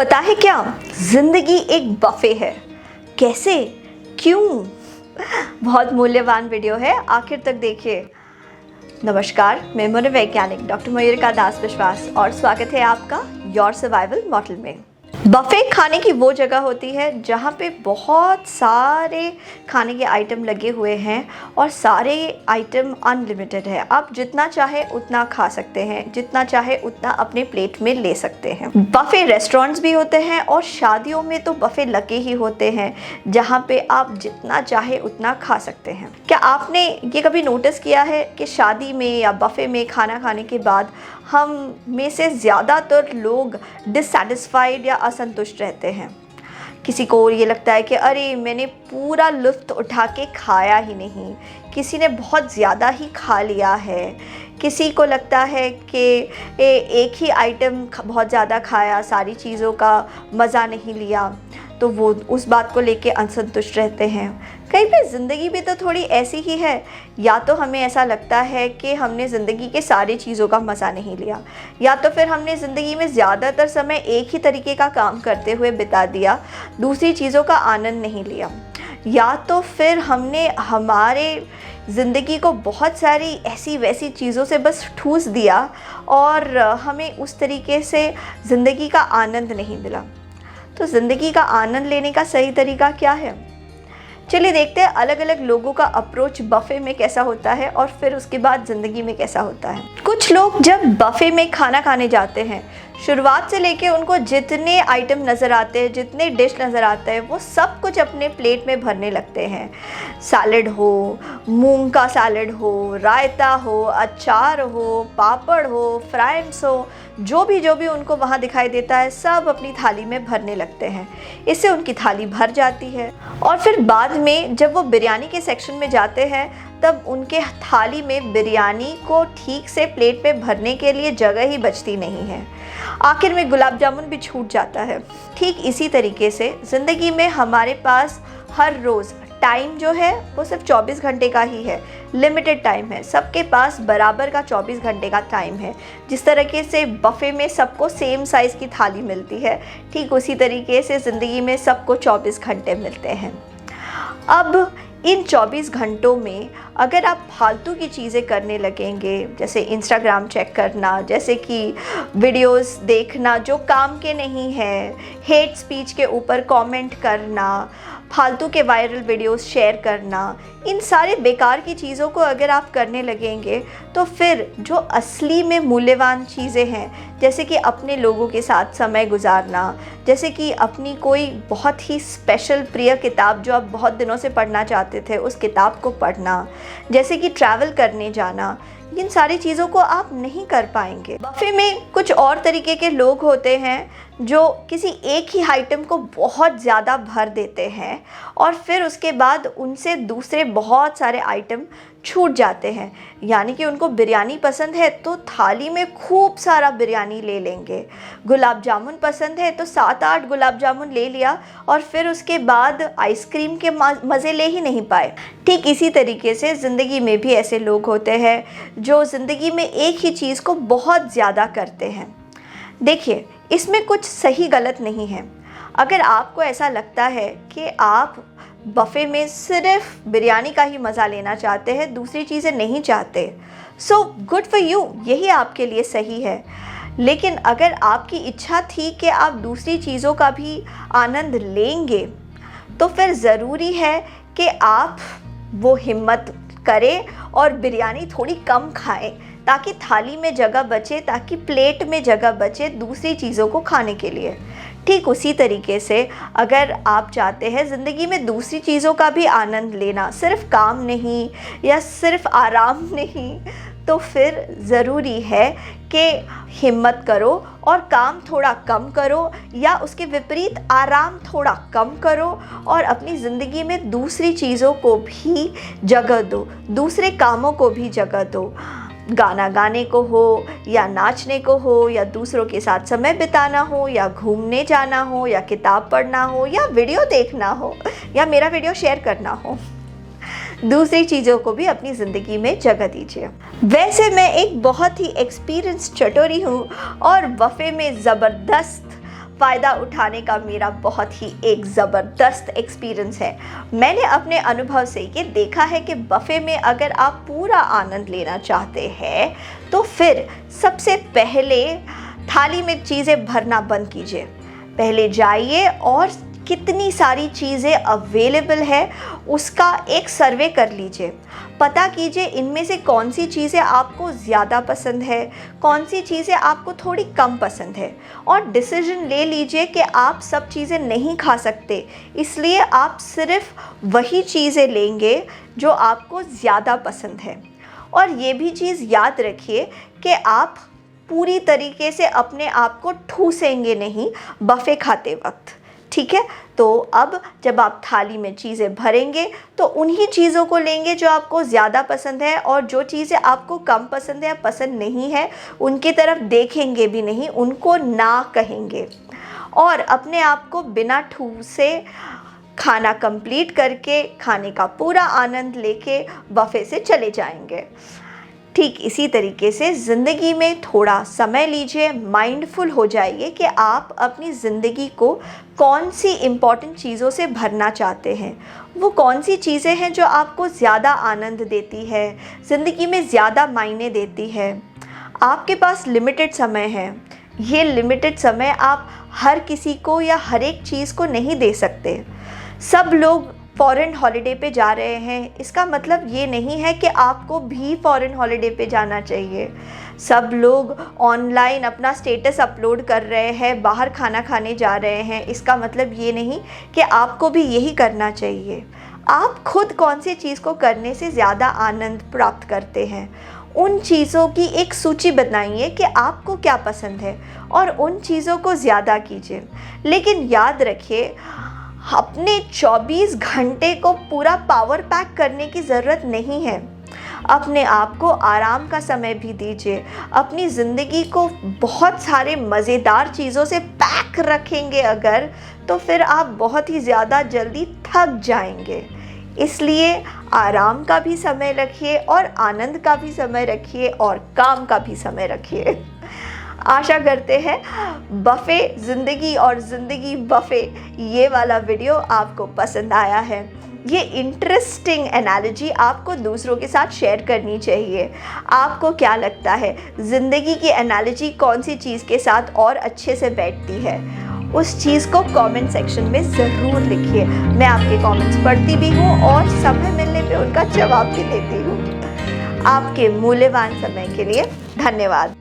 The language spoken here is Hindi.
पता है क्या, जिंदगी एक बफे है। कैसे, क्यों? बहुत मूल्यवान वीडियो है, आखिर तक देखिए। नमस्कार, मैं मनोवैज्ञानिक डॉक्टर मयूरिका दास विश्वास और स्वागत है आपका योर सर्वाइवल मॉडल में। बफे खाने की वो जगह होती है जहाँ पे बहुत सारे खाने के आइटम लगे हुए हैं और सारे आइटम अनलिमिटेड है। आप जितना चाहे उतना खा सकते हैं, जितना चाहे उतना अपने प्लेट में ले सकते हैं। बफे रेस्टोरेंट्स भी होते हैं और शादियों में तो बफे लगे ही होते हैं जहाँ पे आप जितना चाहे उतना खा सकते हैं। क्या आपने ये कभी नोटिस किया है कि शादी में या बफे में खाना खाने के बाद हम में से ज़्यादातर लोग डिससैटिस्फाइड या असंतुष्ट रहते हैं। किसी को ये लगता है कि अरे मैंने पूरा लुत्फ़ उठा के खाया ही नहीं, किसी ने बहुत ज़्यादा ही खा लिया है, किसी को लगता है कि एक ही आइटम बहुत ज़्यादा खाया, सारी चीज़ों का मज़ा नहीं लिया, तो वो उस बात को लेके असंतुष्ट रहते हैं। कई बार ज़िंदगी भी तो थोड़ी ऐसी ही है, या तो हमें ऐसा लगता है कि हमने ज़िंदगी के सारी चीज़ों का मज़ा नहीं लिया, या तो फिर हमने ज़िंदगी में ज़्यादातर समय एक ही तरीके का काम करते हुए बिता दिया, दूसरी चीज़ों का आनंद नहीं लिया, या तो फिर हमने हमारे ज़िंदगी को बहुत सारी ऐसी वैसी चीज़ों से बस ठूस दिया और हमें उस तरीके से ज़िंदगी का आनंद नहीं मिला। तो ज़िंदगी का आनंद लेने का सही तरीका क्या है? चलिए देखते हैं अलग अलग लोगों का अप्रोच बफे में कैसा होता है और फिर उसके बाद ज़िंदगी में कैसा होता है। कुछ लोग जब बफे में खाना खाने जाते हैं, शुरुआत से लेके उनको जितने आइटम नज़र आते हैं, जितने डिश नज़र आते हैं, वो सब कुछ अपने प्लेट में भरने लगते हैं। सैलड हो, मूंग का सैलड हो, रायता हो, अचार हो, पापड़ हो, फ्राइम्स हो, जो भी उनको वहाँ दिखाई देता है, सब अपनी थाली में भरने लगते हैं। इससे उनकी थाली भर जाती है और फिर बाद में जब वो बिरयानी के सेक्शन में जाते हैं, तब उनके थाली में बिरयानी को ठीक से प्लेट में भरने के लिए जगह ही बचती नहीं है। आखिर में गुलाब जामुन भी छूट जाता है। ठीक इसी तरीके से ज़िंदगी में हमारे पास हर रोज़ टाइम जो है वो सिर्फ 24 घंटे का ही है, लिमिटेड टाइम है। सबके पास बराबर का 24 घंटे का टाइम है। जिस तरीके से बफे में सबको सेम साइज़ की थाली मिलती है, ठीक उसी तरीके से ज़िंदगी में सबको 24 घंटे मिलते हैं। अब इन 24 घंटों में अगर आप फालतू की चीज़ें करने लगेंगे, जैसे इंस्टाग्राम चेक करना, जैसे कि वीडियोस देखना जो काम के नहीं है, हेट स्पीच के ऊपर कमेंट करना, फालतू के वायरल वीडियोस शेयर करना, इन सारे बेकार की चीज़ों को अगर आप करने लगेंगे तो फिर जो असली में मूल्यवान चीज़ें हैं, जैसे कि अपने लोगों के साथ समय गुजारना, जैसे कि अपनी कोई बहुत ही स्पेशल प्रिय किताब जो आप बहुत दिनों से पढ़ना चाहते थे, उस किताब को पढ़ना, जैसे कि ट्रैवल करने जाना, इन सारी चीज़ों को आप नहीं कर पाएंगे। बफे में कुछ और तरीके के लोग होते हैं जो किसी एक ही आइटम को बहुत ज़्यादा भर देते हैं और फिर उसके बाद उनसे दूसरे बहुत सारे आइटम छूट जाते हैं। यानी कि उनको बिरयानी पसंद है तो थाली में खूब सारा बिरयानी ले लेंगे, गुलाब जामुन पसंद है तो 7-8 गुलाब जामुन ले लिया और फिर उसके बाद आइसक्रीम के मज़े ले ही नहीं पाए। ठीक इसी तरीके से ज़िंदगी में भी ऐसे लोग होते हैं जो ज़िंदगी में एक ही चीज़ को बहुत ज़्यादा करते हैं। देखिए, इसमें कुछ सही गलत नहीं है। अगर आपको ऐसा लगता है कि आप बफे में सिर्फ बिरयानी का ही मज़ा लेना चाहते हैं, दूसरी चीज़ें नहीं चाहते, सो गुड फॉर यू, यही आपके लिए सही है। लेकिन अगर आपकी इच्छा थी कि आप दूसरी चीज़ों का भी आनंद लेंगे, तो फिर ज़रूरी है कि आप वो हिम्मत करें और बिरयानी थोड़ी कम खाएं, ताकि थाली में जगह बचे, ताकि प्लेट में जगह बचे दूसरी चीज़ों को खाने के लिए। ठीक उसी तरीके से अगर आप चाहते हैं ज़िंदगी में दूसरी चीज़ों का भी आनंद लेना, सिर्फ काम नहीं या सिर्फ आराम नहीं, तो फिर ज़रूरी है कि हिम्मत करो और काम थोड़ा कम करो, या उसके विपरीत आराम थोड़ा कम करो और अपनी ज़िंदगी में दूसरी चीज़ों को भी जगह दो, दूसरे कामों को भी जगह दो। गाना गाने को हो या नाचने को हो या दूसरों के साथ समय बिताना हो या घूमने जाना हो या किताब पढ़ना हो या वीडियो देखना हो या मेरा वीडियो शेयर करना हो, दूसरी चीज़ों को भी अपनी ज़िंदगी में जगह दीजिए। वैसे मैं एक बहुत ही एक्सपीरियंस चटोरी हूँ और बफे में ज़बरदस्त फ़ायदा उठाने का मेरा बहुत ही एक ज़बरदस्त एक्सपीरियंस है। मैंने अपने अनुभव से ये देखा है कि बफ़े में अगर आप पूरा आनंद लेना चाहते हैं तो फिर सबसे पहले थाली में चीज़ें भरना बंद कीजिए। पहले जाइए और कितनी सारी चीज़ें अवेलेबल है उसका एक सर्वे कर लीजिए। पता कीजिए इनमें से कौन सी चीज़ें आपको ज़्यादा पसंद है, कौन सी चीज़ें आपको थोड़ी कम पसंद है, और डिसीजन ले लीजिए कि आप सब चीज़ें नहीं खा सकते, इसलिए आप सिर्फ वही चीज़ें लेंगे जो आपको ज़्यादा पसंद है। और ये भी चीज़ याद रखिए कि आप पूरी तरीके से अपने आप को ठूसेंगे नहीं बफ़े खाते वक्त, ठीक है। तो अब जब आप थाली में चीज़ें भरेंगे तो उन्हीं चीज़ों को लेंगे जो आपको ज़्यादा पसंद है, और जो चीज़ें आपको कम पसंद है या पसंद नहीं है उनकी तरफ देखेंगे भी नहीं, उनको ना कहेंगे, और अपने आप को बिना ठूसे खाना कंप्लीट करके खाने का पूरा आनंद लेके बफ़े से चले जाएंगे। ठीक इसी तरीके से ज़िंदगी में थोड़ा समय लीजिए, माइंडफुल हो जाइए कि आप अपनी ज़िंदगी को कौन सी इम्पॉर्टेंट चीज़ों से भरना चाहते हैं। वो कौन सी चीज़ें हैं जो आपको ज़्यादा आनंद देती है, ज़िंदगी में ज़्यादा मायने देती है। आपके पास लिमिटेड समय है, ये लिमिटेड समय आप हर किसी को या हर एक चीज़ को नहीं दे सकते। सब लोग फ़ॉरेन हॉलिडे पे जा रहे हैं, इसका मतलब ये नहीं है कि आपको भी फ़ॉरेन हॉलिडे पे जाना चाहिए। सब लोग ऑनलाइन अपना स्टेटस अपलोड कर रहे हैं, बाहर खाना खाने जा रहे हैं, इसका मतलब ये नहीं कि आपको भी यही करना चाहिए। आप खुद कौन सी चीज़ को करने से ज़्यादा आनंद प्राप्त करते हैं, उन चीज़ों की एक सूची बनाइए कि आपको क्या पसंद है और उन चीज़ों को ज़्यादा कीजिए। लेकिन याद रखिए, अपने 24 घंटे को पूरा पावर पैक करने की ज़रूरत नहीं है। अपने आप को आराम का समय भी दीजिए। अपनी ज़िंदगी को बहुत सारे मज़ेदार चीज़ों से पैक रखेंगे अगर, तो फिर आप बहुत ही ज़्यादा जल्दी थक जाएंगे। इसलिए आराम का भी समय रखिए और आनंद का भी समय रखिए और काम का भी समय रखिए। आशा करते हैं बफ़े ज़िंदगी और ज़िंदगी बफ़े ये वाला वीडियो आपको पसंद आया है। ये इंटरेस्टिंग एनालॉजी आपको दूसरों के साथ शेयर करनी चाहिए। आपको क्या लगता है ज़िंदगी की एनालॉजी कौन सी चीज़ के साथ और अच्छे से बैठती है? उस चीज़ को कमेंट सेक्शन में ज़रूर लिखिए। मैं आपके कमेंट्स पढ़ती भी हूँ और समय मिलने पे उनका जवाब भी देती हूँ। आपके मूल्यवान समय के लिए धन्यवाद।